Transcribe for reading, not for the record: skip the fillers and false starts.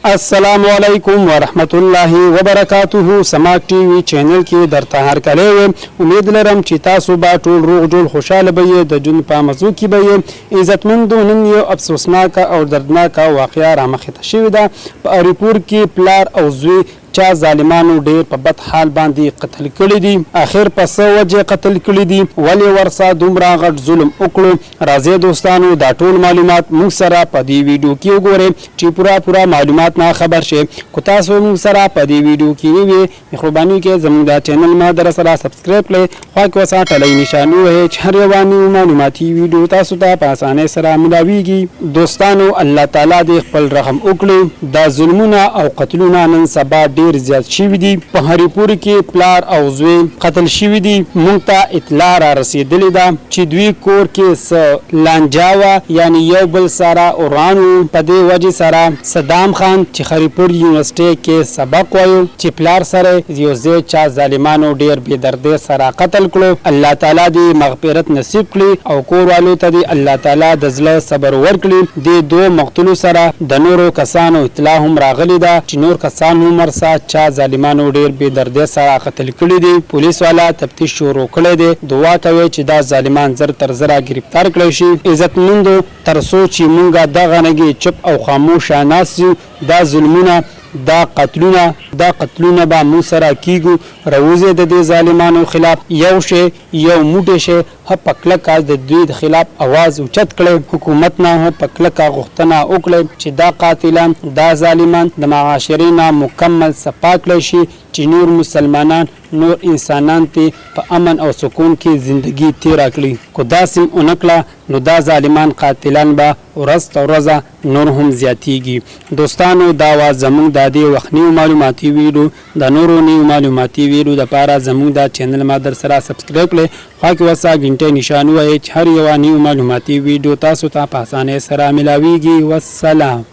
السلام علیکم ورحمت الله وبرکاته. سماک ټي وي چینل کې درته هر کله امید لرم چې تاسو به ټول روغ جوړ خوشاله به د جون په موضوع کې به عزتمندو. نن یو افسوسناک او دردناک واقعیا رامخې ته شوې ده. په اریپور کې پلار او زوی چا ظالمانو ډیر په بد حال باندې قتل کړي دي. اخر په څه وجه قتل کړي دي، ولې ورسره دومره غټ ظلم وکړو؟ راځئ دوستانو دا ټول معلومات موږ سره په دې ویډیو کې وګورئ چې پورا معلومات نه خبر شي. کو تاسو موږ سره په دې ویډیو کې وي مهرباني کې زموږ دا چینل ما در سره سبسکرایب کړئ، خو کو سره ټلې نشانه وي چې هر یو معلوماتي ویډیو تاسو ته په اسانه سره ملاويږي. دوستانو الله تعالی دې خپل رحم وکړي. دا ظلمونه او قتلونه نن سبا ډیر زیات شوي دي. په هریپور کې پلار او زوی قتل شوي دي. موږ ته اطلاع را رسیدلې ده چې دوی کور کې لانجاوه یعنی یو بل سره اورانو. په دې وجه سره صدام خان چې هریپور یونیورسيټي کې سبق وایو چې پلار سره یو ځای چا ظالمانو ډیر بې دردۍ سره قتل کړو. الله تعالی دې مغفرت نصیب کړي او کور والو ته دې الله تعالی د زړه صبر ورکړي. د دوه مقتولو سره د نورو کسانو اطلاع هم راغلي ده چې نور کسان هم ورسره چا ظالمانو ډیر بې دردۍ سره قتل کړي دي. پولیس والا تفتیش شروع کړی دی. دعا کوي چې دا ظالمان زر تر زره گرفتار کړي شي. عزتمندو تر څو چې مونږه دغه نګي چپ او خاموش ناسو دا ظلمونه دا قتلونه به مو سره کیږو. روزه د دې ظالمانو خلاف یو شی یو موټی شی په کلکه د دوی د خلاف आवाज اوچت کړي. حکومت نه په کلکه غوښتنه وکړي چې دا قاتلان دا ظالمان د معاشرې نه مکمل صفا کړي شي چې نور مسلمانان نور انسانان ته په امن او سکون کې زندگی تیر کړي. کو داسم اونکلا نو دا ظالمان قاتلان به ورځ نور هم زیاتیږي. دوستانو دا وا زموږ د دې وخنی معلوماتي ویډیو د نورو نیو معلوماتي ویډیو د لپاره زموږ د چینل ما در سره سبسکرایب کړئ، خو کې وسه غنټه نشانه وای چې هر یو نیو معلوماتي ویډیو تاسو ته په اسانه سره ملاويږي. والسلام.